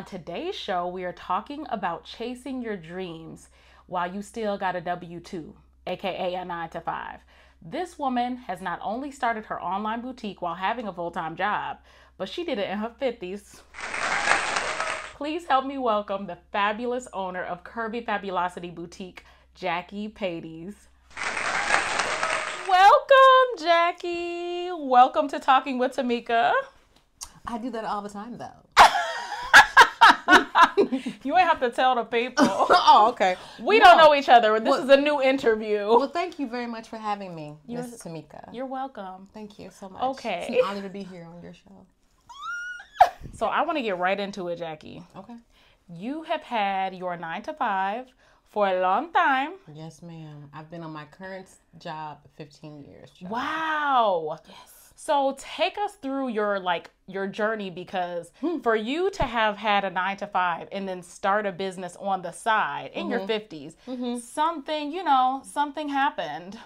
today's show, we are talking about chasing your dreams while you still got a W-2, aka a 9 to 5. This woman has not only started her online boutique while having a full-time job, but she did it in her 50s. Please help me welcome the fabulous owner of Curvy Fabulosity Boutique, Jackie Pades. Welcome, Jackie. Welcome to Talking with Tamika. I do that all the time, though. You ain't have to tell the people. Oh, okay. We don't know each other. This is a new interview. Well, thank you very much for having me, Miss Tamika. You're welcome. Thank you so much. Okay. It's an honor to be here on your show. So I want to get right into it, Jackie. Okay. You have had your 9 to 5 for a long time. Yes, ma'am. I've been on my current job 15 years. Job. Wow. Yes. So take us through your journey, because for you to have had a 9 to 5 and then start a business on the side in your 50s, something happened.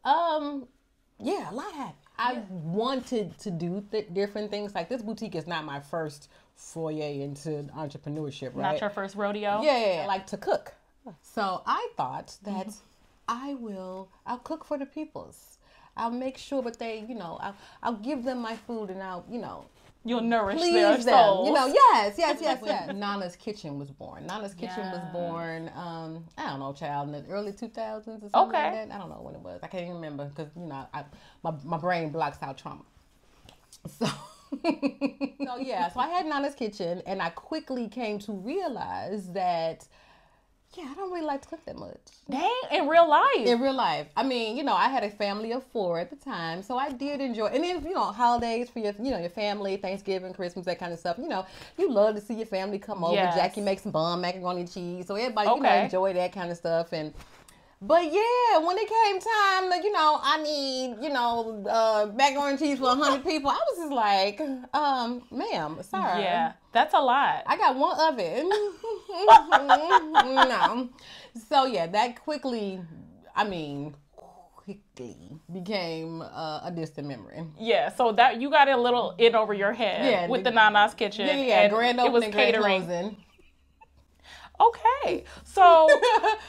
Yeah, a lot happened. I wanted to do different things. Like, this boutique is not my first foray into entrepreneurship, right? Not your first rodeo? Yeah, I like to cook. So I thought that I'll cook for the peoples. I'll make sure that they, I'll give them my food, and you'll nourish please their them. souls. Yes. Nana's Kitchen was born. Nana's Kitchen was born, I don't know, child, in the early 2000s or something like that. I don't know when it was. I can't even remember because, my brain blocks out trauma. So, so I had Nana's Kitchen, and I quickly came to realize that, I don't really like to cook that much. Dang, in real life. In real life. I mean, I had a family of 4 at the time, so I did enjoy. And then, holidays for your family, Thanksgiving, Christmas, that kind of stuff. You love to see your family come over. Yes. Jackie makes some bomb macaroni and cheese, so everybody, enjoy that kind of stuff. But yeah, when it came time to, I need, macaroni and cheese for 100 people, I was just like, ma'am, sorry. Yeah, that's a lot. I got one oven. No. So yeah, that quickly became a distant memory. Yeah, so that you got a little in over your head with the Nana's Kitchen. Yeah, and grand opening, it was catering. Grand closing. Okay, so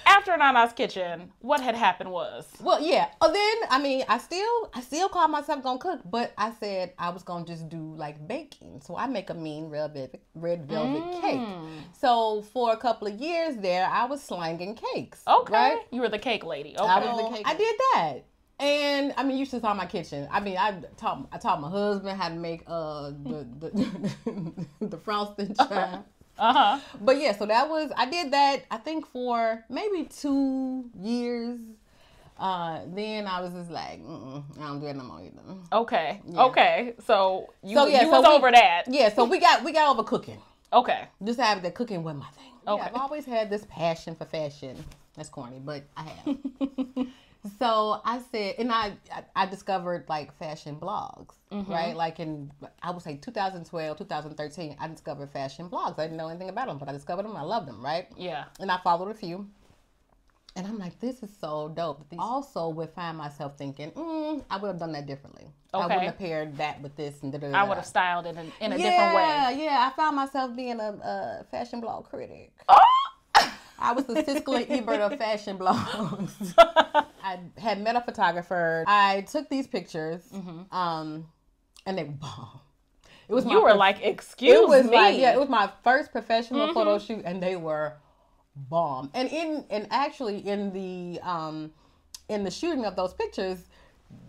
after Nana's Kitchen, what had happened was? Well, yeah. Then I still called myself gonna cook, but I said I was gonna just do like baking. So I make a mean red velvet cake. So for a couple of years there, I was slanging cakes. Okay, right? You were the cake lady. Okay, I was the cake. I did that. And you should saw my kitchen. I taught my husband how to make the frosting child. But yeah, so I did that, I think, for maybe 2 years. Then I was just like, I don't do it no more either. Okay. Yeah. Okay. So you was over that. Yeah, so we got over cooking. Okay. Just having that cooking was my thing. Okay. Yeah, I've always had this passion for fashion. That's corny, but I have. So I said, and I discovered like fashion blogs, right? Like I would say 2012, 2013, I discovered fashion blogs. I didn't know anything about them, but I discovered them. I loved them, right? Yeah. And I followed a few. And I'm like, this is so dope. Also would find myself thinking, I would have done that differently. Okay. I wouldn't have paired that with this and I would have styled it in a different way. Yeah, I found myself being a fashion blog critic. Oh! I was the Siskel and Ebert of fashion blogs. I had met a photographer. I took these pictures, and they were bomb. It was you were like, excuse me. It was my first professional photo shoot, and they were bomb. And actually in the shooting of those pictures,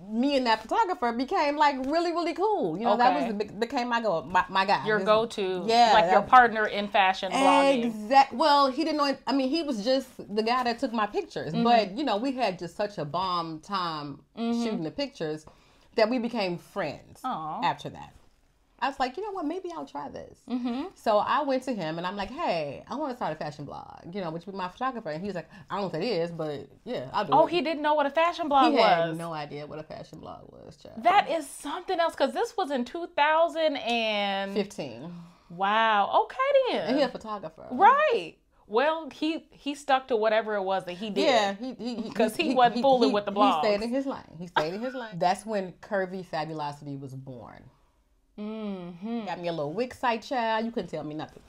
me and that photographer became like really, really cool. That became my guy. Your go-to, your partner in fashion blogging. Exactly. Well, he didn't know. He was just the guy that took my pictures. But we had just such a bomb time shooting the pictures that we became friends after that. I was like, you know what? Maybe I'll try this. So I went to him and I'm like, hey, I want to start a fashion blog, which was my photographer. And he was like, I don't know what that is, but yeah, I'll do it. Oh, he didn't know what a fashion blog was? He had no idea what a fashion blog was, child. That is something else, because this was in 2015. Wow. Okay, then. And he's a photographer. Right. Well, he stuck to whatever it was that he did. Yeah, because he wasn't fooling with the blogs. He stayed in his lane. That's when Curvy Fabulosity was born. Got me a little Wix site, child. You couldn't tell me nothing.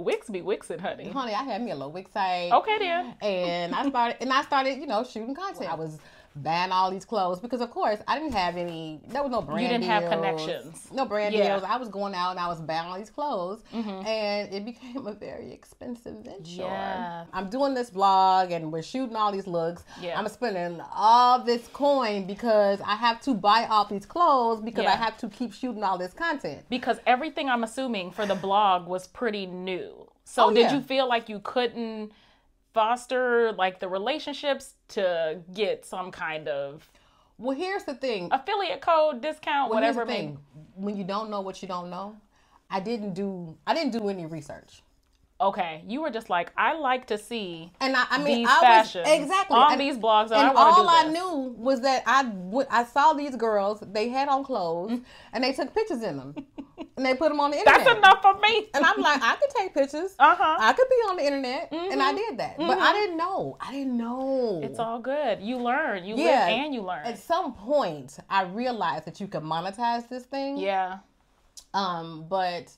Wix be Wixing, honey. Honey, I had me a little Wix site. Okay, then. And I started, you know, shooting content. I was buying all these clothes because, of course, I didn't have any. There was no brand deals. You didn't have connections. No brand deals. I was going out and I was buying all these clothes, and it became a very expensive venture. Yeah. I'm doing this vlog and we're shooting all these looks. Yeah. I'm spending all this coin because I have to buy all these clothes because I have to keep shooting all this content. Because everything, I'm assuming, for the blog was pretty new. So did you feel like you couldn't foster like the relationships to get some kind of here's the thing, affiliate code, discount, whatever? When you don't know what you don't know, I didn't do any research. Okay, you were just like, I like to see and I mean these fashions exactly on these blogs, and all I knew was that I saw these girls, they had on clothes and they took pictures in them and they put them on the internet. That's enough for me. And I'm like, I could take pictures. I could be on the internet, and I did that. But I didn't know. It's all good. You learn. You live and you learn. At some point, I realized that you could monetize this thing. Yeah. But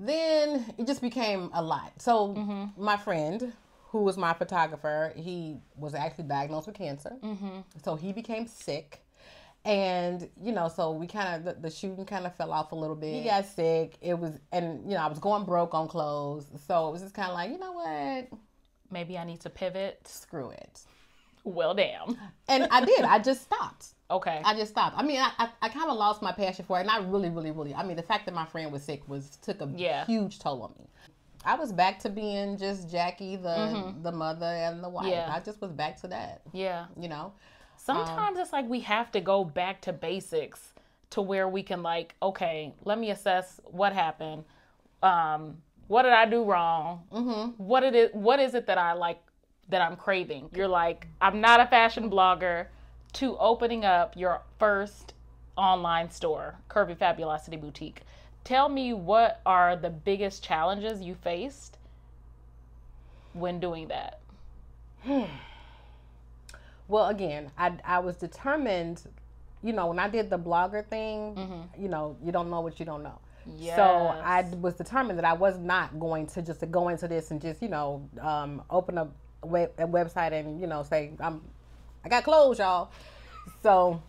then it just became a lot. So my friend, who was my photographer, he was actually diagnosed with cancer. So he became sick. And, you know, so we kind of, the shooting kind of fell off a little bit. He got sick. It was, and, you know, I was going broke on clothes. So it was just kind of like, you know what? Maybe I need to pivot. Screw it. Well, damn. And I did. I just stopped. Okay. I just stopped. I mean, I kind of lost my passion for it. And I really, I mean, the fact that my friend was sick took a huge toll on me. I was back to being just Jackie, the mother and the wife. I just was back to that. Yeah. You know? Sometimes it's like we have to go back to basics to where we can like, okay, let me assess what happened. What did I do wrong? What is it that I like, that I'm craving? You're like, I'm not a fashion blogger, to opening up your first online store, Curvy Fabulosity Boutique. Tell me, what are the biggest challenges you faced when doing that? Well, again, I was determined, you know, when I did the blogger thing, you know, you don't know what you don't know. Yes. So I was determined that I was not going to just go into this and just, you know, open a website and, you know, say, I got clothes, y'all. So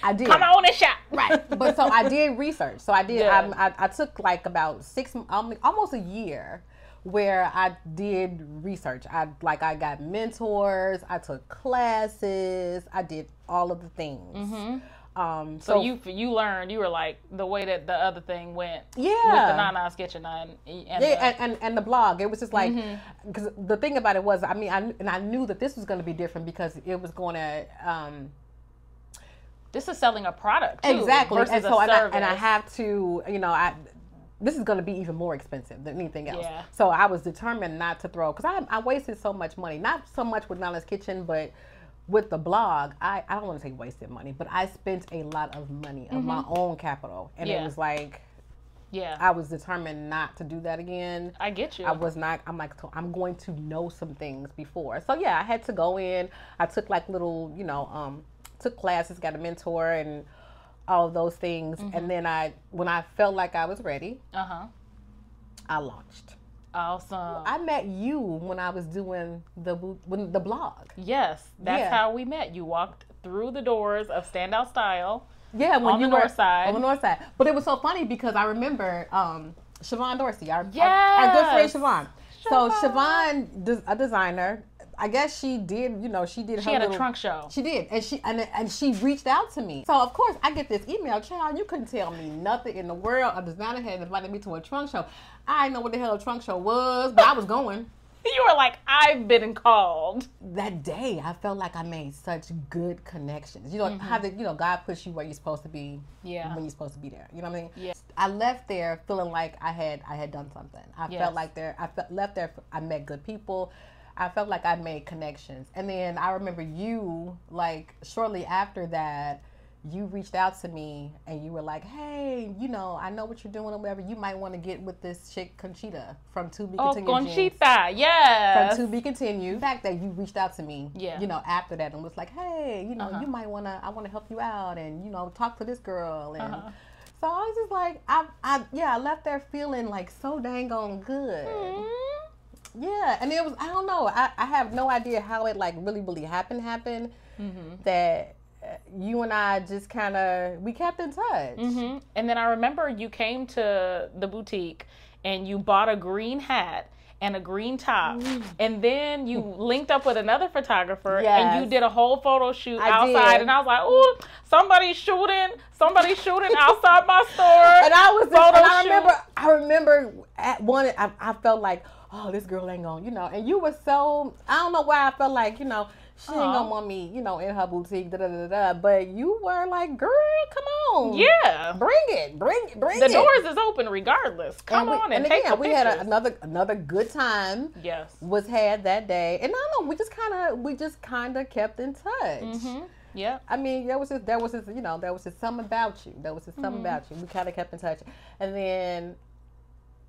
I did. Come on and shop. Right. But so I did research. So I did, I took like about almost a year where I did research. I got mentors, I took classes, I did all of the things. So you learned, you were like, the way that the other thing went with the Nana's Kitchen and the blog. It was just like, because the thing about it was, I mean, I knew that this was going to be different because it was going to, this is selling a product too, exactly, versus and so a service. and I have to, you know, this is going to be even more expensive than anything else. Yeah. So I was determined not to throw, because I wasted so much money, not so much with Nana's Kitchen, but with the blog, I don't want to say wasted money, but I spent a lot of money of my own capital. And it was like, I was determined not to do that again. I get you. I was not, I'm like, I'm going to know some things before. So yeah, I had to go in. I took like little, you know, took classes, got a mentor and all of those things. And then when I felt like I was ready, I launched. Awesome. I met you when I was doing the blog. Yes, that's how we met. You walked through the doors of Standout Style. Yeah, when on the north side. On the north side. But it was so funny because I remember Siobhan Dorsey, our good friend Siobhan. So Siobhan, a designer, I guess she did, you know, she had a trunk show. She did. And she reached out to me. So of course I get this email, child, you couldn't tell me nothing in the world. A designer had invited me to a trunk show. I didn't know what the hell a trunk show was, but I was going. You were like, I've been called. That day, I felt like I made such good connections. You know, how God puts you where you're supposed to be when you're supposed to be there. You know what I mean? Yeah. I left there feeling like I had done something. I felt like left there, I met good people. I felt like I made connections. And then I remember you, like, shortly after that, you reached out to me and you were like, hey, you know, I know what you're doing or whatever. You might want to get with this chick, Conchita, from To Be Continued. Oh, Conchita, yes. From To Be Continued. The fact that you reached out to me, you know, after that and was like, hey, you know, I want to help you out and, you know, talk to this girl. And So I was just like, I left there feeling like so dang on good. Mm-hmm. Yeah, and it was, I don't know, I have no idea how it like really happened, that you and I just kind of, we kept in touch. Mm-hmm. And then I remember you came to the boutique and you bought a green hat and a green top, and then you linked up with another photographer, and you did a whole photo shoot outside, and I was like, "Ooh, somebody's shooting outside my store." And I remember at one, I felt like, oh, this girl ain't gonna, and you were so, I don't know why I felt like, she ain't gonna want me, in her boutique, but you were like, girl, come on. Yeah. Bring it. The doors is open regardless. Come on and take we had another good time. Yes. Was had that day. And I don't know, we just kinda kept in touch. Mm-hmm. Yeah. I mean, there was just something about you. We kinda kept in touch. And then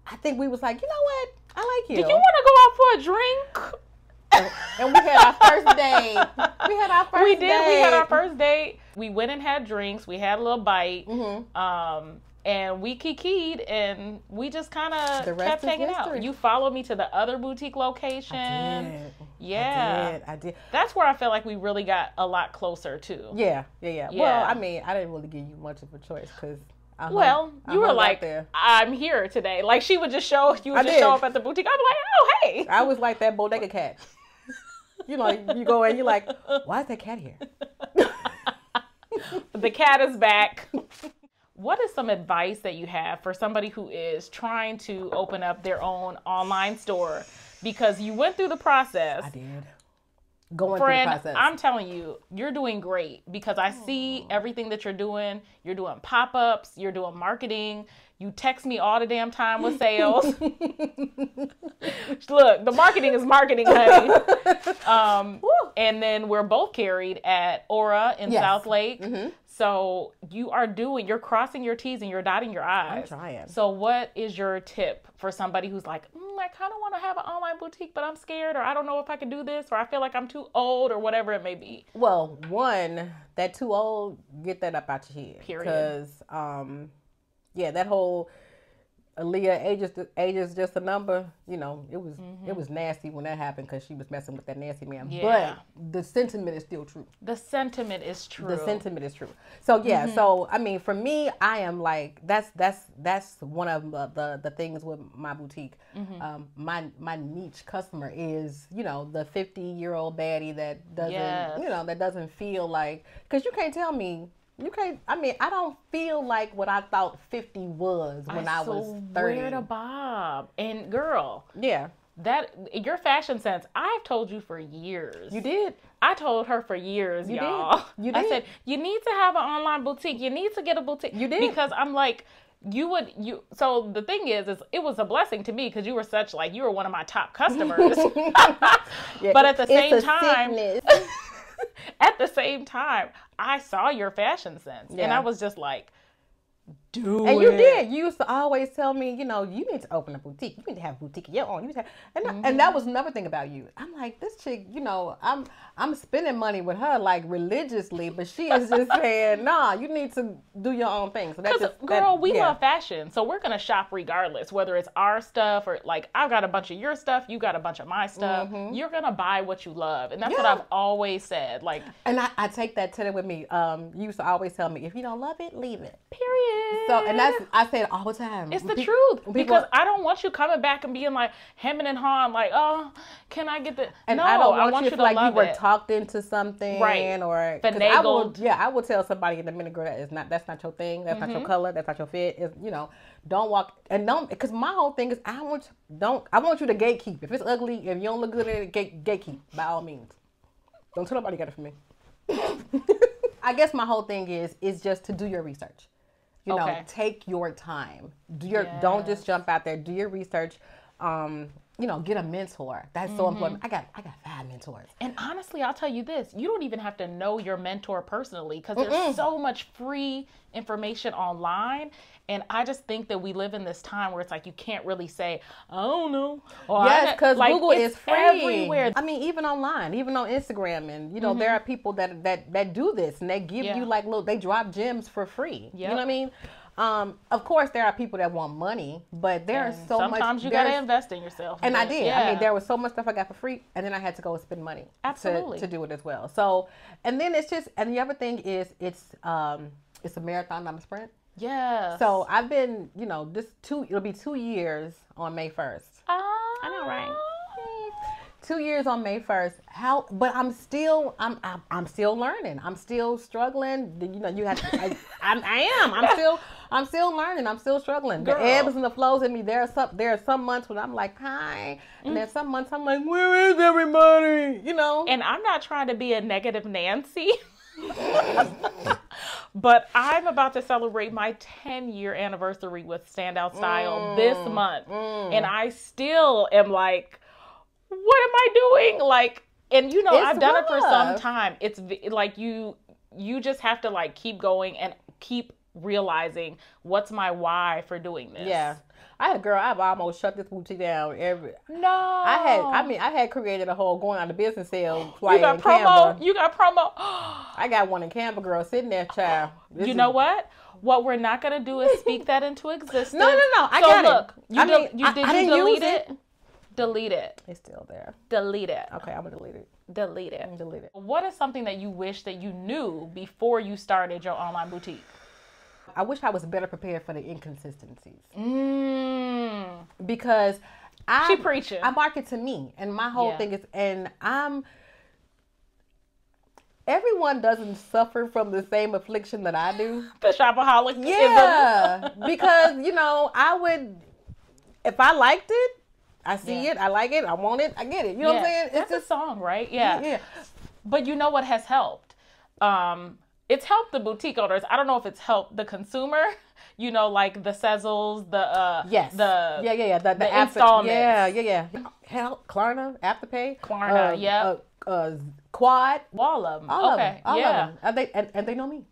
I think we was like, you know what? I like you. Do you wanna go out for a drink? And we had our first date. We had our first date. We went and had drinks. We had a little bite. Mm-hmm. And we kikied, and we just kind of kept hanging out. You followed me to the other boutique location. I did. Yeah. I did. That's where I felt like we really got a lot closer, too. Yeah. Well, I mean, I didn't really give you much of a choice, because you were like, I'm here today. Like, she would just show up at the boutique. I'd be like, oh, hey. I was like that bodega cat. You go and you're like, why is that cat here? The cat is back. What is some advice that you have for somebody who is trying to open up their own online store? Because you went through the process. I did. Through the process. I'm telling you, you're doing great, because I see everything that you're doing. You're doing pop-ups. You're doing marketing. You text me all the damn time with sales. Look, the marketing is marketing, honey. And then we're both carried at Aura in Southlake. Mm-hmm. So you're crossing your T's and you're dotting your I's. I'm trying. So what is your tip for somebody who's like, I kind of want to have an online boutique, but I'm scared, or I don't know if I can do this, or I feel like I'm too old, or whatever it may be? Well, one, that too old, get that up out your head. Period. Because, that whole Aaliyah, age is just a number. It was nasty when that happened, because she was messing with that nasty man. Yeah. But the sentiment is still true. The sentiment is true. So so I mean, for me, I am like, that's one of the things with my boutique. Mm-hmm. My niche customer is the 50-year-old baddie that doesn't that doesn't feel like, because you can't tell me. I don't feel like what I thought 50 was when I was 30. Weird a Bob. And girl. Yeah. That, your fashion sense, I've told you for years. You did? I told her for years, y'all. You did? I said, you need to have an online boutique. You need to get a boutique. You did? Because I'm like, so the thing is it was a blessing to me, because you were one of my top customers. But at the same time, at the same time, I saw your fashion sense, and I was just like, do and it. You did. You used to always tell me, you need to open a boutique. You need to have a boutique of your own. And that was another thing about you. I'm like, this chick, I'm spending money with her like religiously, but she is just saying, nah, you need to do your own thing. So that's we love fashion, so we're gonna shop regardless, whether it's our stuff or like I've got a bunch of your stuff, you got a bunch of my stuff. Mm-hmm. You're gonna buy what you love, and that's what I've always said. Like, and I take that to them with me. You used to always tell me, if you don't love it, leave it. Period. So, and I say it all the time. It's the truth, because I don't want you coming back and being like hemming and hawing, like, oh, can I get the? And no, I don't want you to like you were talked into something, right? Or finagled. I will tell somebody in a minute, girl, that's not your thing. That's not your color. That's not your fit. Don't walk and don't, because my whole thing is I want you to gatekeep. If it's ugly, if you don't look good at it, gatekeep by all means. Don't tell nobody you got it from me. I guess my whole thing is just to do your research. Take your time. Don't just jump out there. Do your research. Get a mentor. That's so important. I got 5 mentors. And honestly, I'll tell you this: you don't even have to know your mentor personally, because there's so much free information online. And I just think that we live in this time where it's like you can't really say, I don't know. Yes, because Google is free everywhere. I mean, even online, even on Instagram, and there are people that do this, and they give you like they drop gems for free. Yep. You know what I mean? Of course, there are people that want money, but there's so much. Sometimes you gotta invest in yourself. And I did. Yeah. I mean, there was so much stuff I got for free, and then I had to go and spend money to do it as well. So, and then it's just, and the other thing is, it's a marathon, not a sprint. Yeah. So I've been, it'll be 2 years on May 1st. I know, right? 2 years on May 1st. But I'm still learning. I'm still struggling. You have to, I'm still learning. I'm still struggling. Girl. The ebbs and the flows in me. There are some months when I'm like, hi. And then some months I'm like, where is everybody? And I'm not trying to be a negative Nancy. But I'm about to celebrate my 10-year anniversary with Standout Style this month. And I still am like, what am I doing? Like, and I've done it for some time. It's like you just have to like keep going and keep realizing what's my why for doing this. Yeah. I've almost shut this boutique down. I had created a whole going out of business sale. You got promo. You got promo. I got one in Canva, girl, sitting there, child. Know what? What we're not gonna do is speak that into existence. No. I got it. Did you delete it? Delete it. It's still there. Delete it. Okay, I'm gonna delete it. Delete it. Delete it. What is something that you wish that you knew before you started your online boutique? I wish I was better prepared for the inconsistencies. Because she preaching. I market to me, and my whole thing is, everyone doesn't suffer from the same affliction that I do. The shopaholic. Yeah, because I would, if I liked it, I see it, I like it, I want it, I get it. You know what I'm saying? It's a song, right? Yeah. But you know what has helped? It's helped the boutique owners. I don't know if it's helped the consumer. Like the Sezzles, the the installments. Yeah. Hell, Klarna, Afterpay, Quad, all of them. All of them. And they know me.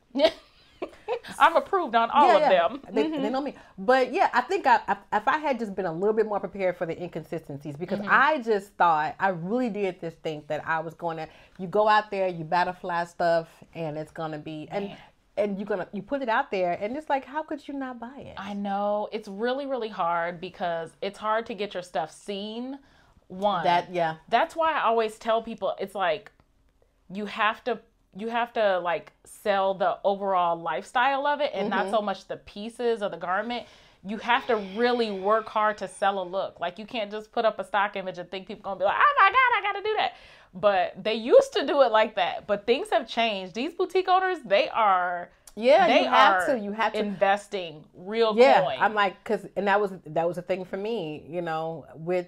I'm approved on all of them. They know me. But I think if I had just been a little bit more prepared for the inconsistencies, because I just thought, I really did think that I was going to, you go out there, you butterfly stuff, and it's going to be, and you put it out there, and it's like, how could you not buy it? I know. It's really, really hard because it's hard to get your stuff seen. That's why I always tell people, it's like, you have to like sell the overall lifestyle of it and not so much the pieces or the garment. You have to really work hard to sell a look. Like, you can't just put up a stock image and think people gonna be like, oh my God, I gotta do that. But they used to do it like that. But things have changed. These boutique owners, they are you have to investing real coin. I'm like, and that was a thing for me, with,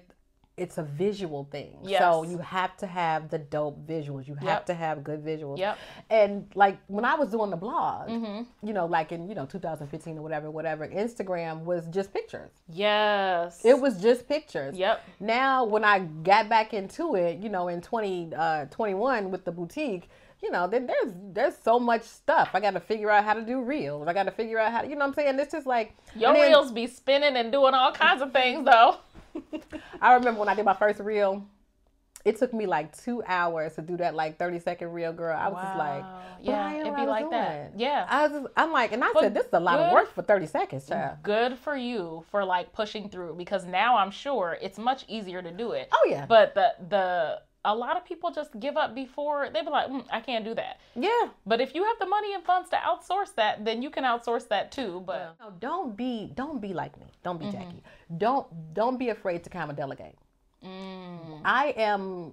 it's a visual thing. Yes. So you have to have the dope visuals. You have to have good visuals. Yep. And like when I was doing the blog, like in 2015 or whatever, Instagram was just pictures. Yes. It was just pictures. Yep. Now when I got back into it, in 2021 with the boutique, there's so much stuff. I got to figure out how to do reels. I got to figure out how to, what I'm saying? It's just like your reels be spinning and doing all kinds of things though. I remember when I did my first reel, it took me like 2 hours to do that like 30-second reel, girl. I was just like, it'd be like that. Yeah. I'm like, and I said, this is a lot of work for 30 seconds, child. Good for you for like pushing through, because now I'm sure it's much easier to do it. Oh yeah. But a lot of people just give up before they be like, I can't do that. Yeah. But if you have the money and funds to outsource that, then you can outsource that too. But no, don't be like me. Don't be Jackie. Don't be afraid to kind of delegate. I am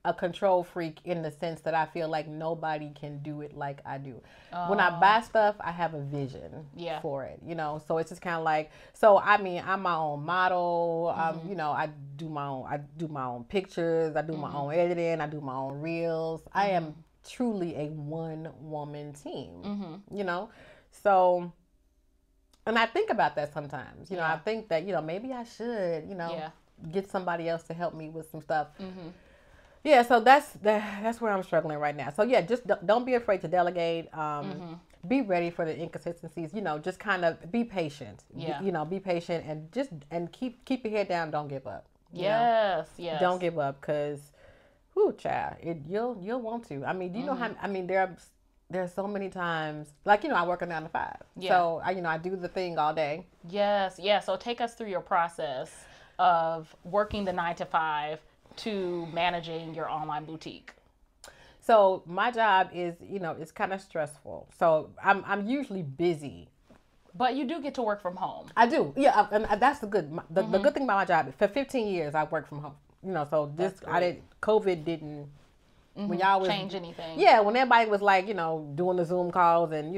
a control freak in the sense that I feel like nobody can do it like I do. When I buy stuff, I have a vision for it, so it's just kind of like, I'm my own model. I do my own pictures. I do my own editing. I do my own reels. I am truly a one-woman team, so, and I think about that sometimes, I think that, maybe I should, get somebody else to help me with some stuff. Yeah, so that's where I'm struggling right now. So just don't be afraid to delegate. Be ready for the inconsistencies. Just kind of be patient. Yeah. Be patient and keep your head down. Don't give up. Yes. Don't give up, because, child, you'll want to. I mean, do you know how? I mean, there are there's so many times, like, I work a 9 to 5. Yeah. So, I do the thing all day. Yes. Yeah. So take us through your process of working the 9 to 5 to managing your online boutique. So my job is, it's kind of stressful. So I'm usually busy. But you do get to work from home. I do. Yeah. And that's the good thing about my job. For 15 years, I worked from home. So COVID didn't, when y'all was change anything. Yeah, when everybody was like, doing the Zoom calls and,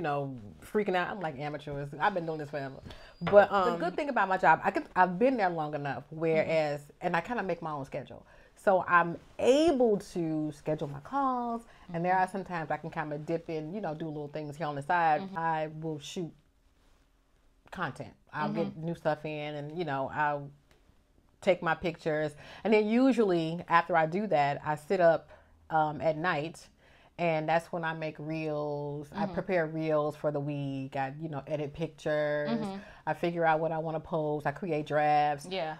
freaking out. I'm like, amateurs. I've been doing this forever. But the good thing about my job, I've been there long enough, whereas, and I kind of make my own schedule. So I'm able to schedule my calls, and there are some times I can kind of dip in, do little things here on the side. I will shoot content. I'll get new stuff in, and, I'll take my pictures. And then usually after I do that, I sit up at night, and that's when I make reels. I prepare reels for the week. I, edit pictures. I figure out what I want to post. I create drafts. Yeah.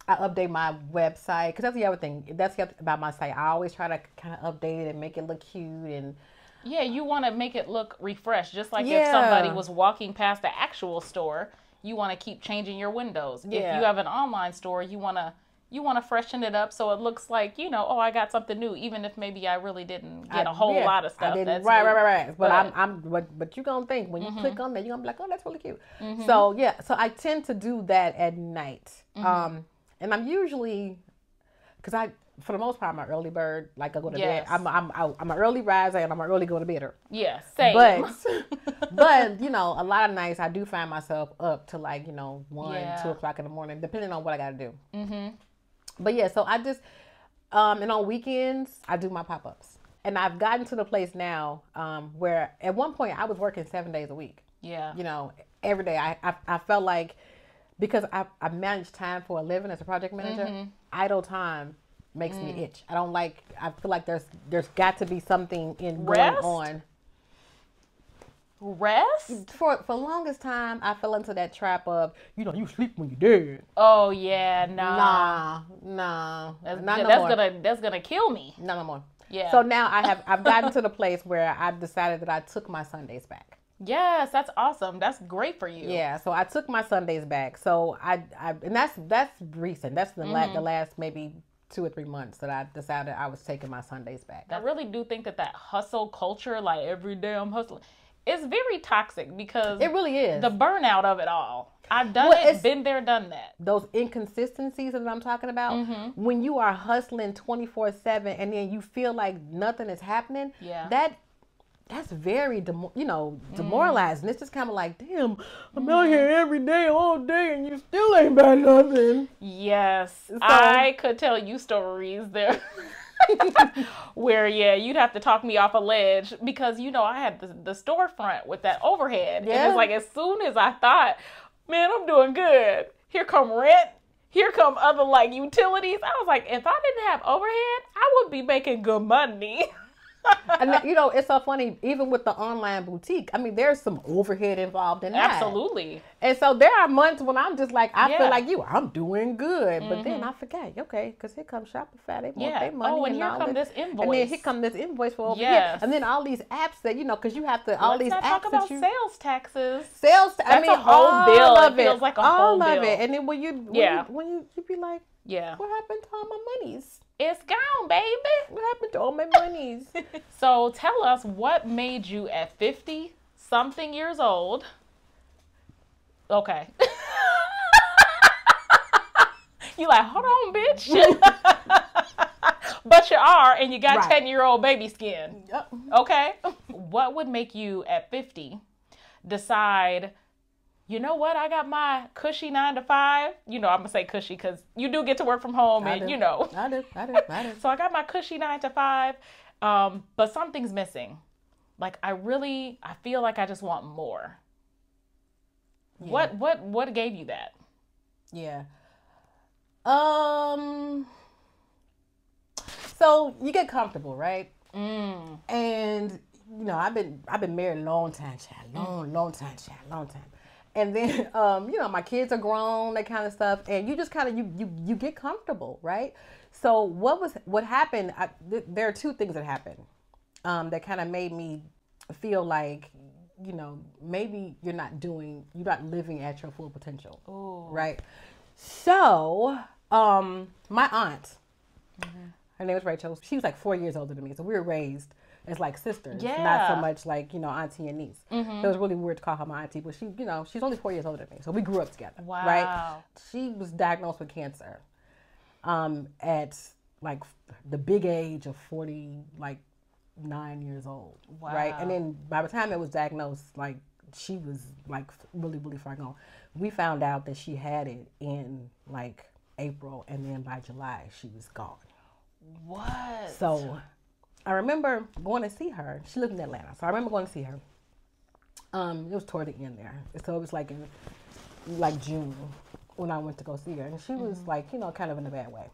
I update my website, because that's the other thing. That's the other thing about my site. I always try to kind of update it and make it look cute. And yeah, you want to make it look refreshed. Just like if somebody was walking past the actual store, you want to keep changing your windows. If you have an online store, you want to freshen it up so it looks like, oh, I got something new, even if maybe I really didn't get a whole lot of stuff. That's right. But you're gonna think when you click on that, you're gonna be like, oh, that's really cute. So so I tend to do that at night. And I'm usually, because for the most part, I'm an early bird. Like, I go to bed. I'm an early riser, and I'm an early go to bedder. Yeah, same. But a lot of nights I do find myself up to 1, 2 o'clock in the morning, depending on what I got to do. But yeah, so I just, and on weekends, I do my pop-ups. And I've gotten to the place now where at one point I was working 7 days a week. Yeah. Every day. I felt like, because I manage time for a living as a project manager, idle time makes me itch. I feel like there's got to be something going on. Rest? For the longest time, I fell into that trap of, you sleep when you're dead. Oh, yeah, nah. That's gonna kill me. No more. Yeah. So now I've gotten to the place where I've decided that I took my Sundays back. Yes, that's awesome. That's great for you. Yeah, so I took my Sundays back. So and that's recent. That's the last maybe 2 or 3 months that I decided I was taking my Sundays back. I really do think that hustle culture, like every day I'm hustling, is very toxic, because it really is. The burnout of it all. I've done it, been there, done that. Those inconsistencies that I'm talking about, when you are hustling 24/7 and then you feel like nothing is happening, that's very, demoralizing. It's just kind of like, damn, I'm out here every day, all day, and you still ain't about nothing. Yes. So, I could tell you stories there where, you'd have to talk me off a ledge, because, I had the storefront with that overhead. Yeah. And it's like, as soon as I thought, man, I'm doing good, here come rent. Here come other utilities. I was like, if I didn't have overhead, I would be making good money. And it's so funny, even with the online boutique, I mean, there's some overhead involved in that. Absolutely. And so there are months when I'm just like, I feel like I'm doing good. But then I forget, okay, because here comes Shopify, they want their money. Oh, and here comes this invoice. And then here comes this invoice for over here. And then all these apps that, because you have to, all these apps. Let's not talk about sales taxes. That's a whole bill. It feels like a whole bill. All of it. And then when you be like, what happened to all my monies? It's gone, baby. What happened to all my monies? So tell us, what made you at 50-something years old? Okay. You like, hold on, bitch. But you are, and you got 10-year-old baby skin. Yep. Okay. What would make you at 50 decide, you know what, I got my cushy 9 to 5. I'm going to say cushy because you do get to work from home, and I do. So I got my cushy 9 to 5, but something's missing. Like, I feel like I just want more. Yeah. What gave you that? Yeah. So you get comfortable, right? And I've been married a long time, child. Long time. And then, my kids are grown, that kind of stuff. And you just kind of, you get comfortable, right? So what happened, there are two things that happened that kind of made me feel like, you know, maybe you're not living at your full potential. Ooh. Right? So, my aunt, her name was Rachel. She was like 4 years older than me. So we were raised as like sisters, not so much like, you know, auntie and niece. So it was really weird to call her my auntie, but she, you know, she's only 4 years older than me. So we grew up together. Wow. Right? She was diagnosed with cancer at like the big age of 49 years old. Wow. Right? And then by the time it was diagnosed, like she was like really, really far gone. We found out that she had it in like April, and then by July she was gone. What? So I remember going to see her. She lived in Atlanta, so I remember going to see her. It was toward the end there, so it was like in like June when I went to go see her, and she was like, you know, kind of in a bad way.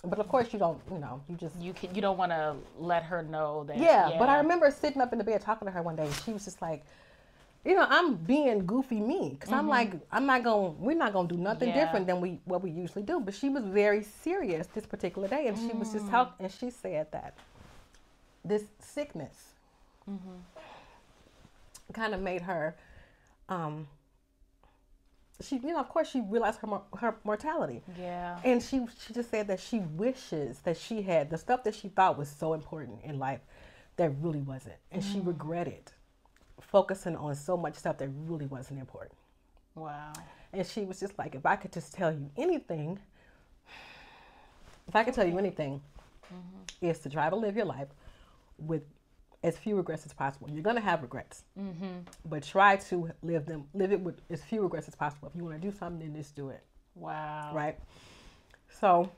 But of course, you don't, you know, you don't want to let her know that. Yeah, but I remember sitting up in the bed talking to her one day. She was just like, you know, I'm being goofy me, because I'm like, we're not gonna do nothing different than what we usually do. But she was very serious this particular day, and she was just talking, and she said that this sickness kind of made her, she, you know, of course she realized her mortality. Yeah. And she just said that she wishes that she had the stuff that she thought was so important in life that really wasn't, and she regretted focusing on so much stuff that really wasn't important. Wow. And she was just like, if I could just tell you anything, is to try to live your life with as few regrets as possible. You're gonna have regrets, but try to live it with as few regrets as possible. If you want to do something, then just do it. Wow. Right. So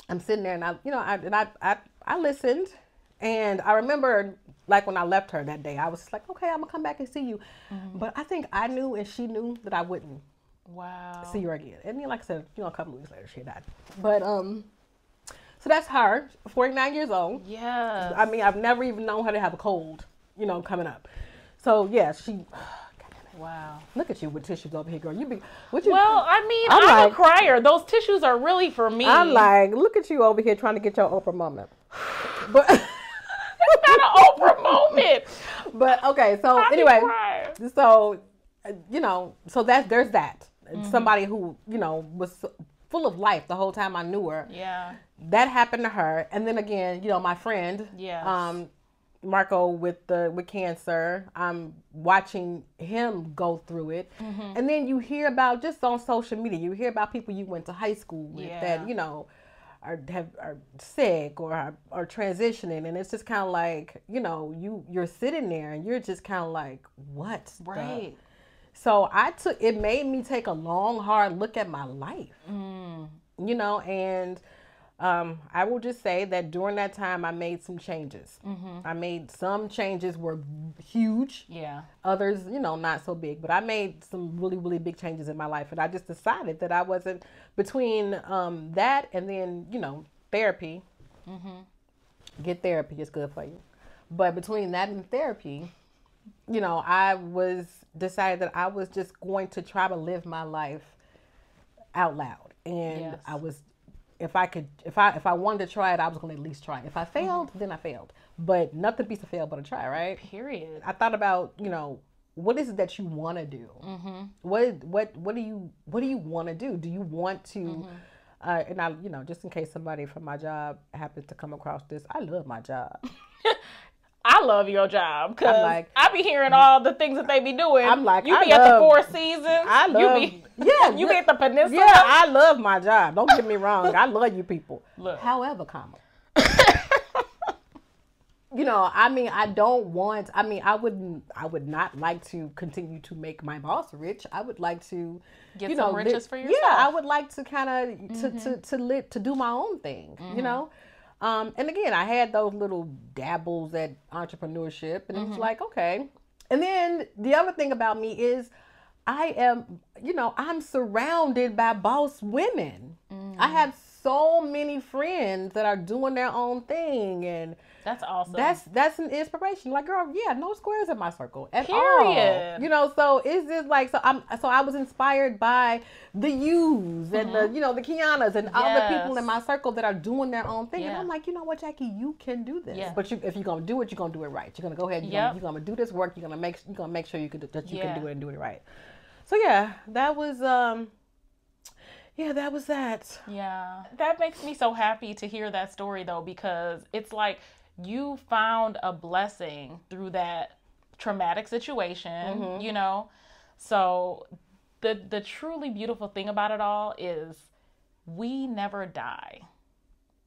I'm sitting there, and I listened, and I remember, like, when I left her that day, I was just like, okay, I'm gonna come back and see you. But I think I knew, and she knew, that I wouldn't see her again. And then, like I said, you know, a couple of weeks later, she died. But so that's her, 49 years old. Yeah. I mean, I've never even known her to have a cold, you know, coming up. So yeah, she. Wow. Look at you with tissues over here, girl. Well, I mean, I'm a crier. Those tissues are really for me. I'm like, look at you over here trying to get your Oprah moment. But that's not an Oprah moment. But okay, so anyway, so you know, so there's that. Somebody who, you know, was full of life the whole time I knew her. Yeah. That happened to her, and then again, you know, my friend, Marco with cancer. I'm watching him go through it, and then you hear about, just on social media, you hear about people you went to high school with that, you know, are sick or are transitioning, and it's just kind of like, you know, you're sitting there and you're just kind of like, what? Right. So it made me take a long, hard look at my life, you know, and I will just say that during that time I made some changes. I made some changes were huge. Yeah. Others, you know, not so big, but I made some really, really big changes in my life, and I just decided that I wasn't, between that and then, you know, therapy. Get therapy, is good for you. But between that and therapy, you know, I decided that I was just going to try to live my life out loud. And I was, if I wanted to try it, I was going to at least try it. If I failed, then I failed. But nothing beats a fail but a try, right? Period. I thought about, you know, what is it that you want to do? What do you want to do? Do you want to? And I, you know, just in case somebody from my job happens to come across this, I love my job. I love your job, because like, I be hearing all the things that they be doing. I'm like, you be at the Four Seasons. I love, you be at the Peninsula. Yeah, I love my job. Don't get me wrong. I love you people. Look. However, you know, I mean, I would not like to continue to make my boss rich. I would like to get some riches for yourself. Yeah, I would like to kind of to do my own thing, you know. And again, I had those little dabbles at entrepreneurship, and it was like, okay. And then the other thing about me is I am, you know, I'm surrounded by boss women. I have so many friends that are doing their own thing, and that's awesome. That's an inspiration. Like, girl, yeah, no squares in my circle at Period. all. You know, so it's just like, so I was inspired by the U's and the, you know, the Kianas and all the people in my circle that are doing their own thing. And I'm like, you know what, Jackie, you can do this. But if you're gonna do it, you're gonna do it right. You're gonna go ahead and you're gonna do this work. You're gonna make sure you can do it and do it right. So yeah, that was that was that. Yeah, that makes me so happy to hear that story though, because it's like you found a blessing through that traumatic situation, you know? So the truly beautiful thing about it all is we never die.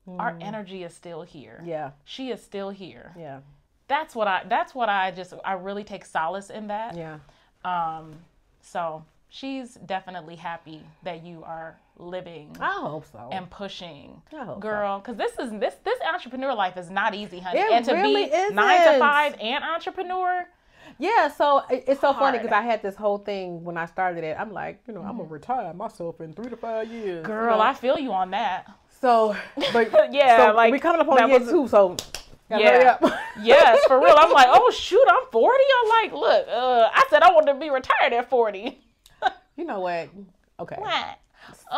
Our energy is still here. Yeah. She is still here. Yeah. That's what I really take solace in that. Yeah. So she's definitely happy that you are living. I hope so. And pushing, I hope girl, because this entrepreneur life is not easy, honey. It and to really be isn't. 9 to 5 and entrepreneur. Yeah, so it's so funny because I had this whole thing when I started it. I'm like, you know, I'm gonna retire myself in 3 to 5 years. Girl, you know? I feel you on that. So, but yeah, so like we coming up on year 2, so hurry up. Yes, for real. I'm like, oh shoot, I'm 40. I'm like, look, I said I wanted to be retired at 40. You know what? Okay. What?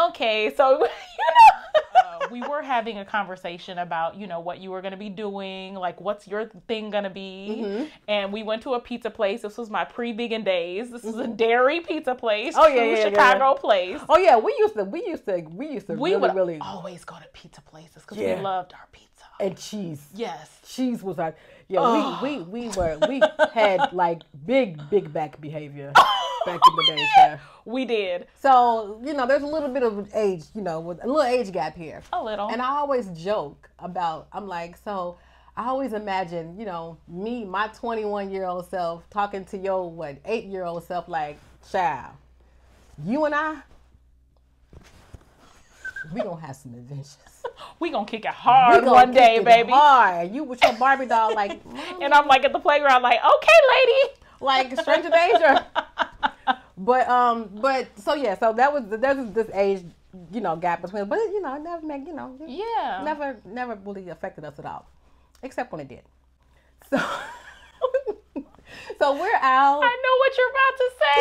Okay, so you know, we were having a conversation about, you know, what you were going to be doing, like what's your thing going to be, and we went to a pizza place. This was my pre-vegan days. This was a dairy pizza place. Oh yeah, Chicago place. Oh yeah, we used to really always go to pizza places because we loved our pizza and cheese. Yes, cheese was like we had like big back behavior. Back in the day, chef. We did. So, you know, there's a little bit of age, you know, with a little age gap here. A little. And I always joke about, I'm like, so I always imagine, you know, me, my 21-year-old self talking to your, 8-year-old self, like, child, you and I, we gonna have some adventures. We gonna kick it hard one day, baby. Hard. You with your Barbie doll, like, and I'm like at the playground, like, okay, lady. Like stranger danger. But so yeah, so there's this age, you know, gap between, but you know, it never make, you know, never really affected us at all, except when it did. So so we're out. I know what you're about to say.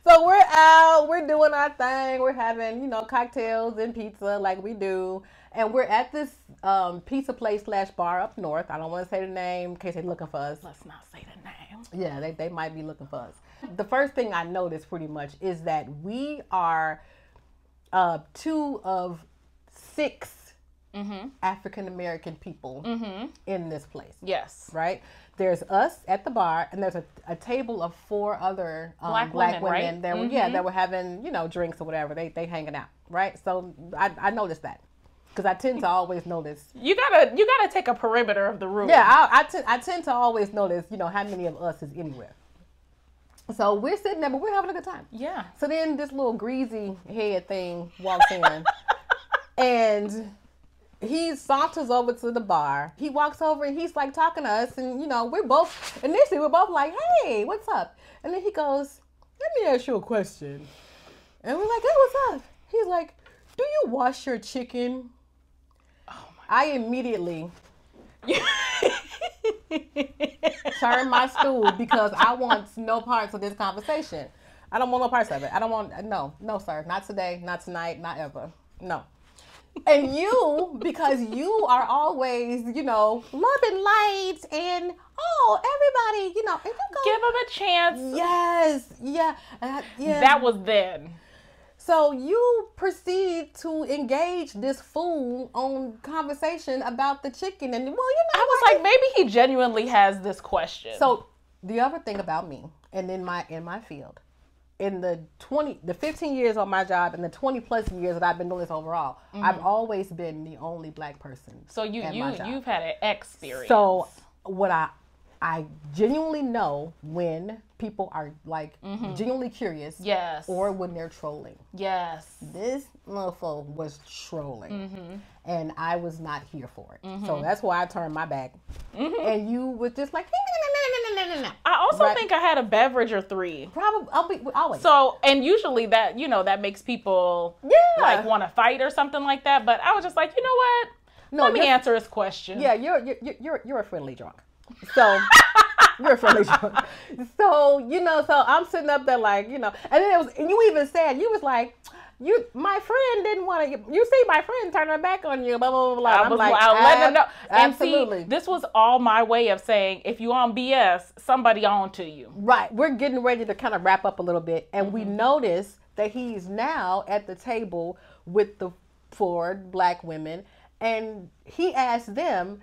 So we're out, we're doing our thing, we're having, you know, cocktails and pizza like we do. And we're at this pizza place / bar up north. I don't want to say the name in case they're looking for us. Let's not say the name. Yeah, they might be looking for us. The first thing I noticed pretty much is that we are 2 of 6 African American people in this place. Yes. Right? There's us at the bar, and there's a table of 4 other black women right? that were having, you know, drinks or whatever. They hanging out, right? So I noticed that. Because I tend to always notice. You gotta take a perimeter of the room. Yeah, I tend to always notice, you know, how many of us is anywhere. So we're sitting there, but we're having a good time. Yeah. So then this little greasy head thing walks in, and he saunters over to the bar. He walks over and he's like talking to us, and you know, we're both like, hey, what's up? And then he goes, let me ask you a question. And we're like, hey, what's up? He's like, do you wash your chicken? I immediately turned my stool because I want no parts of this conversation. I don't want no parts of it. I don't want, no, sir. Not today, not tonight, not ever. No. And you, because you are always, you know, love and light and, everybody, you know, if you go, give them a chance. Yes. Yeah. Yeah. That was then. So you proceed to engage this fool on conversation about the chicken, and well, you know, I was like, maybe he genuinely has this question. So the other thing about me, and in my field, in the 15 years on my job, and the 20 plus years that I've been doing this overall, I've always been the only black person. So you've had an experience. So what I genuinely know when people are like genuinely curious, yes, or when they're trolling. Yes. This motherfucker was trolling, and I was not here for it. So that's why I turned my back. And you was just like, no. I also think I had a beverage or 3. Probably, always. So, and usually that, that makes people like want to fight or something like that. But I was just like, you know what? No, let me answer his question. Yeah, you're a friendly drunk. So you're a friendly drunk. So so I'm sitting up there like, and then and you even said, you was like, my friend didn't want to. You see, my friend turned her back on you. Blah blah blah. I'm like, I'll let them know. And absolutely. See, this was all my way of saying, if you on BS, somebody on to you. Right. We're getting ready to kind of wrap up a little bit, and we notice that he's now at the table with the 4 black women, and he asked them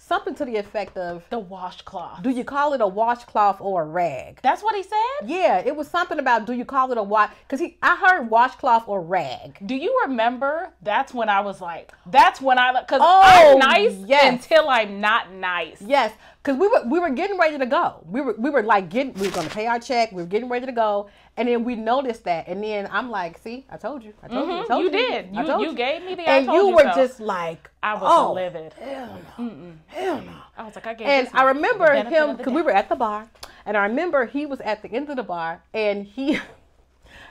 something to the effect of, the washcloth. Do you call it a washcloth or a rag? That's what he said? Yeah, it was something about, do you call it a wash? Because I heard washcloth or rag. Do you remember? That's when I was like, because I'm nice until I'm not nice. Yes, because we were getting ready to go. We were going to pay our check. We were getting ready to go. And then we noticed that. And then I'm like, see, I told you. You did. You gave me the I told you. And you were just like, I was livid. Hell no. Hell no. I was like, I gave And I remember him, because we were at the bar. And I remember he was at the end of the bar. And he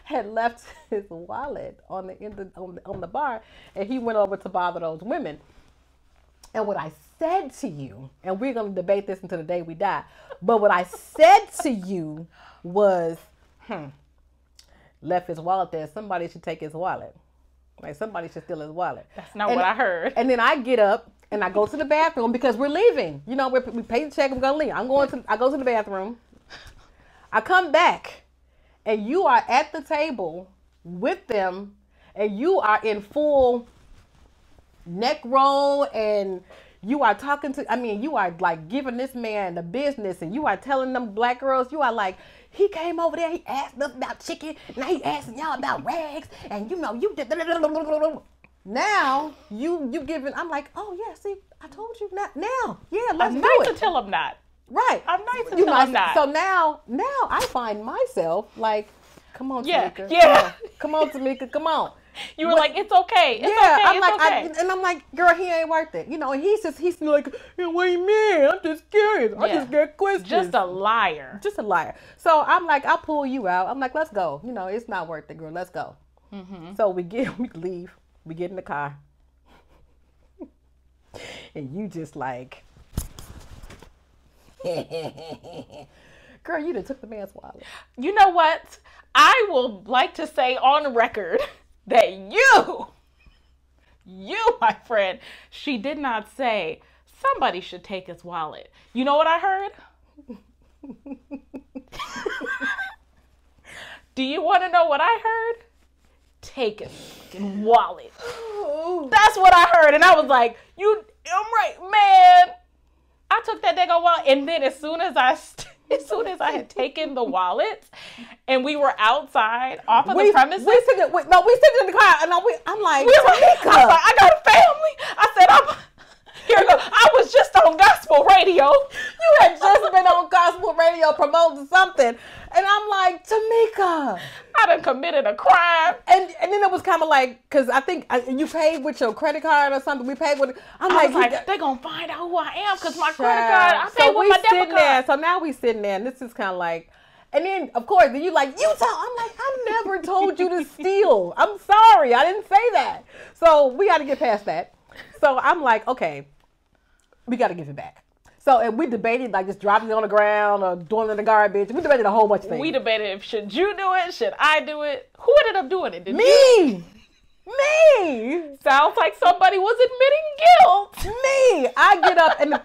had left his wallet on the end on the bar. And he went over to bother those women. And what I said to you, and we're going to debate this until the day we die. But what I said to you was, left his wallet there. Somebody should take his wallet. Like, somebody should steal his wallet. That's not what I heard. And then I get up and I go to the bathroom because we're leaving. We pay the check. We're gonna leave. I go to the bathroom. I come back, and you are at the table with them, and you are in full neck roll, and you are talking to. You are like giving this man the business, and you are telling them black girls. You are like, he came over there, he asked us about chicken, now he asking y'all about rags, and you did. Now you giving. I'm like, oh yeah, see, I told you not now. Yeah, let's do it. I'm nice until I'm not. Right. I'm nice until I'm not. So now I find myself like, come on, Tamika. Yeah. Come on, Tamika. Come on. You were like, it's okay. I'm like, girl, he ain't worth it. And he's like, hey, what do you mean? I'm just curious. I just got questions. Just a liar. So I'm like, I'll pull you out. I'm like, let's go. It's not worth it, girl. Let's go. So we leave. We get in the car. And you just like, girl, you done took the man's wallet. You know what? I will like to say on record that you, my friend, she did not say somebody should take his wallet. You know what I heard? Do you want to know what I heard? Take his fucking wallet. That's what I heard. And I was like, I'm right, man. I took that daggone wallet. And then as soon as I had taken the wallet and we were outside off of the premises. We sitting in the car, and I'm like, I got a family. I said, here I go. I was just on gospel radio. You had just been on gospel radio promoting something. And I'm like, Tamika, I done committed a crime. And then it was kind of like, because I think you paid with your credit card or something. We paid with, I'm like, they're going to find out who I am because my credit card, I paid with my debit card. So now we sitting there, and this is kind of like, and then, of course, then you like, I'm like, I never told you to steal. I'm sorry. I didn't say that. So we got to get past that. So I'm like, okay, we got to give it back. So, and we debated like just dropping it on the ground or doing it in the garbage. We debated a whole bunch of things. We debated should you do it? Should I do it? Who ended up doing it? Me! Sounds like somebody was admitting guilt. Me! I get up, and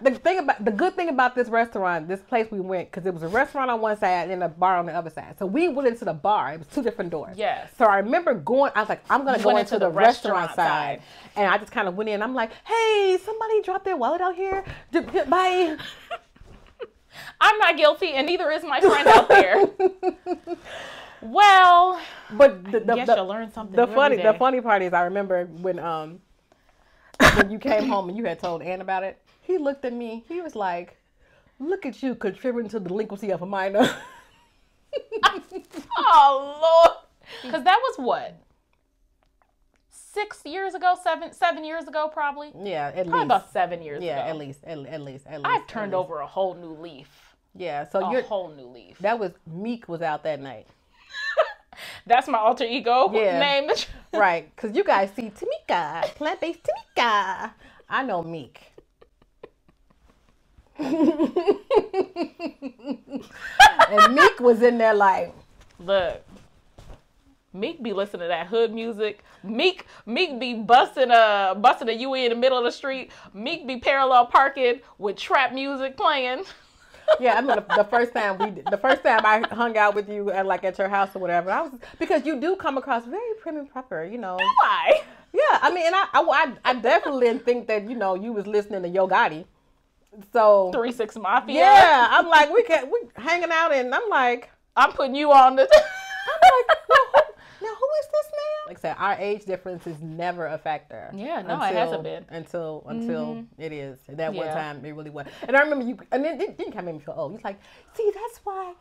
the good thing about this restaurant, this place we went, because it was a restaurant on one side and a bar on the other side. So we went into the bar. It was 2 different doors. Yes. So I remember I was like, I'm going to go into the restaurant side. And I just kind of went in. I'm like, hey, somebody dropped their wallet out here. Bye. I'm not guilty, and neither is my friend out there. Well, but I guess you'll learn something. The funny part is, I remember when you came home and you had told Ann about it. He looked at me. He was like, "Look at you contributing to the delinquency of a minor." Oh Lord, because that was what 6 years ago, 7 years ago, probably. Yeah, probably about 7 years ago. Yeah, at least. I've turned over a whole new leaf. Yeah, so a whole new leaf. That was Meek was out that night. That's my alter ego name. Right, because you guys see Tamika, plant-based Tamika. I know Meek. And Meek was in there like, look, Meek be listening to that hood music. Meek be busting a UE in the middle of the street. Meek be parallel parking with trap music playing. Yeah, I mean the first time I hung out with you at your house or whatever, because you do come across very prim and proper, you know. Why? Yeah, I mean, and I definitely didn't think that you was listening to Yo Gotti. So 3 6 Mafia. Yeah, I'm like we hanging out, and I'm like putting you on the. I'm like, now who is this man? Like I said, our age difference is never a factor. Yeah, no, it hasn't been until it is. That one time it really was. And I remember you, and then it didn't kind of make me feel old. He's like, see, that's why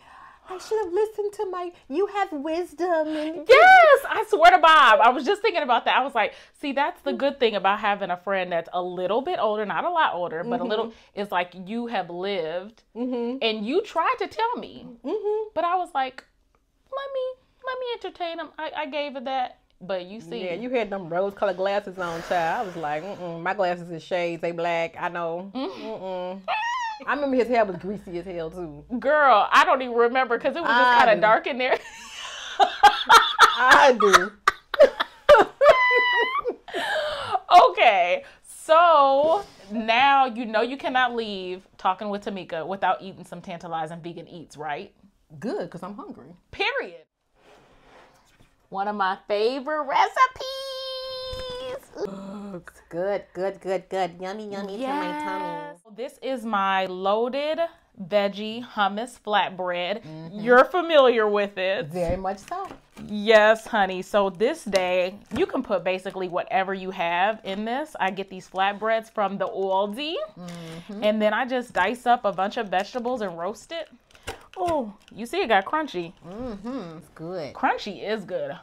I should have listened to you have wisdom. And yes, I swear to Bob. I was just thinking about that. I was like, see, that's the good thing about having a friend that's a little bit older, not a lot older, but a little. It's like you have lived, and you tried to tell me, but I was like, let me entertain him. I gave it that. But you see. Yeah, you had them rose-colored glasses on, child. I was like, my glasses is shades. They black. I know. I remember his hair was greasy as hell, too. Girl, I don't even remember because it was just kind of dark in there. I do. Okay, so now you cannot leave talking with Tamika without eating some tantalizing vegan eats, right? Good, because I'm hungry. Period. One of my favorite recipes. Good. Yummy to my tummy. This is my loaded veggie hummus flatbread. You're familiar with it. Very much so. Yes, honey. So this day, you can put basically whatever you have in this. I get these flatbreads from the Aldi. And then I just dice up a bunch of vegetables and roast it. Oh, you see it got crunchy. It's good. Crunchy is good.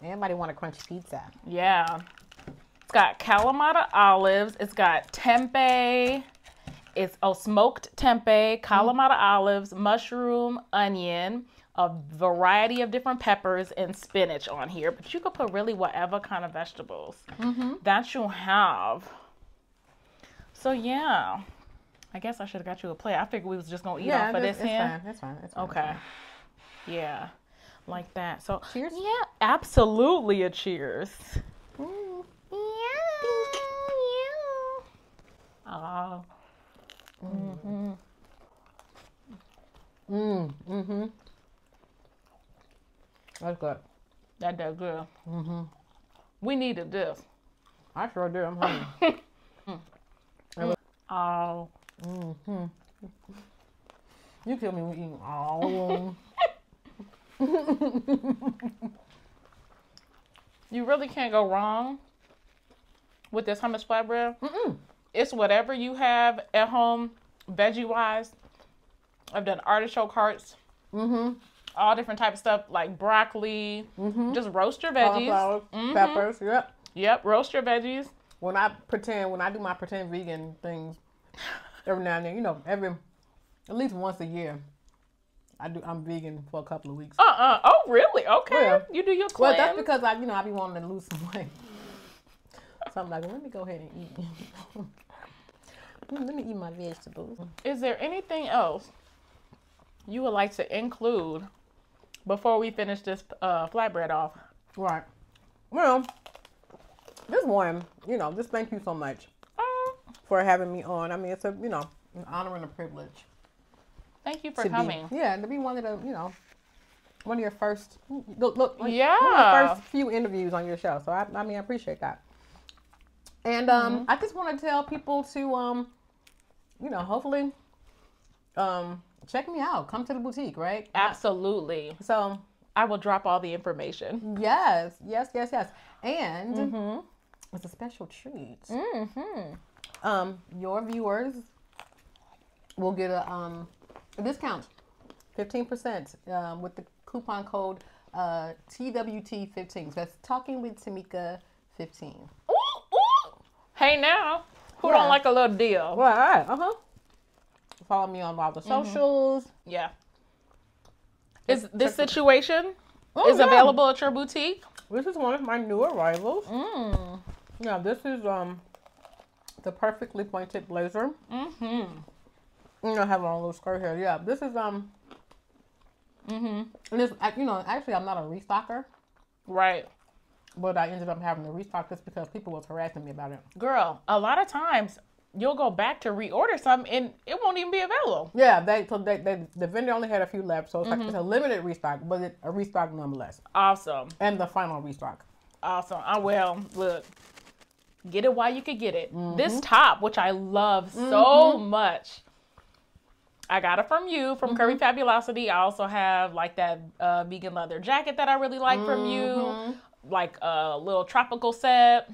Everybody want a crunchy pizza. Yeah. It's got Kalamata olives. It's got tempeh. It's smoked tempeh, Kalamata olives, mushroom, onion, a variety of different peppers, and spinach on here. But you could put really whatever kind of vegetables that you have. So yeah. I guess I should have got you a plate. I figured we was just going to eat off of this here. That's fine. Okay. Yeah. Like that. So, cheers? Yeah, absolutely a cheers. Yeah. Oh. That's good. That good. We needed this. I sure do. I'm hungry. Oh. You kill me with eating all. You really can't go wrong with this hummus flatbread. It's whatever you have at home, veggie-wise. I've done artichoke hearts. All different types of stuff like broccoli. Just roast your veggies. Peppers, Yep, roast your veggies. When I do my pretend vegan things, every now and then, at least once a year, I'm vegan for a couple of weeks. Oh, really? Okay. Yeah. You do your cleanse. Well, that's because I be wanting to lose some weight. So I'm like, let me go ahead and eat. Let me eat my vegetables. Is there anything else you would like to include before we finish this flatbread off? Right. Well, just one, just thank you so much for having me on. I mean, it's an honor and a privilege. Thank you for coming. To be one of the, one of your first, one of the first few interviews on your show. So I appreciate that. And I just want to tell people to, hopefully, check me out. Come to the boutique, right? Absolutely. So I will drop all the information. Yes. And it's a special treat. Your viewers will get a discount, 15%, with the coupon code TWT15. So that's Talking with Tamika 15. Hey now, who don't like a little deal? Right. follow me on all the socials. Yeah. Is this situation available at your boutique? This is one of my new arrivals. Yeah, this is the perfectly pointed blazer. I have on a little skirt here. Yeah, this is and this, actually I'm not a restocker. Right. But I ended up having to restock this because people was harassing me about it. Girl, a lot of times you'll go back to reorder something and it won't even be available. Yeah, the vendor only had a few left, so it's like it's a limited restock, but it's a restock nonetheless. Awesome. And the final restock. Awesome. Look, get it while you could get it. This top, which I love so much, I got it from you, from Curvy Fabulosity. I also have like that vegan leather jacket that I really like from you, like a little tropical set.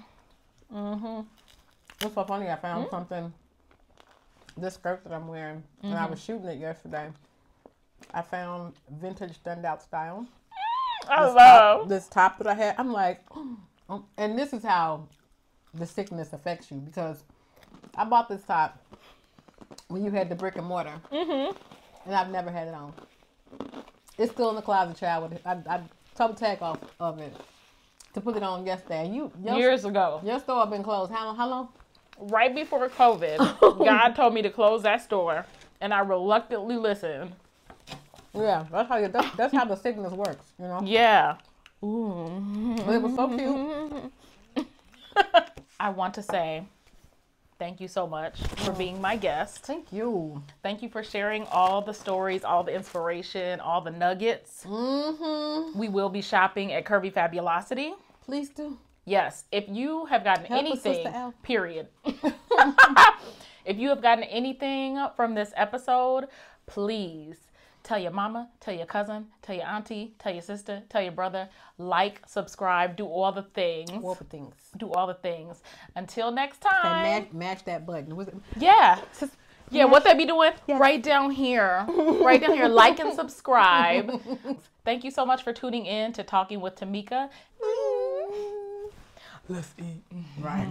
It's so funny. I found something, this skirt that I'm wearing, and I was shooting it yesterday. I found vintage standout style. I love this top that I had. I'm like, and this is how the sickness affects you, because I bought this top when you had the brick and mortar, and I've never had it on. It's still in the closet, child. I took the tag off of it to put it on yesterday. Years ago. Your store been closed. How long? Right before COVID, God told me to close that store, and I reluctantly listened. Yeah, that's how the sickness works, you know? Yeah. But it was so cute. I want to say thank you so much for being my guest. Thank you. Thank you for sharing all the stories, all the inspiration, all the nuggets. We will be shopping at Curvy Fabulosity. Please do. Yes, if you have gotten anything, period. If you have gotten anything from this episode, please tell your mama, tell your cousin, tell your auntie, tell your sister, tell your brother, like, subscribe, do all the things. Do all the things. Until next time. And mash that button. Yeah. Yeah, what they be doing? Yes. Right down here. Right down here. Like and subscribe. Thank you so much for tuning in to Talking with Tamika. Let's eat. Right.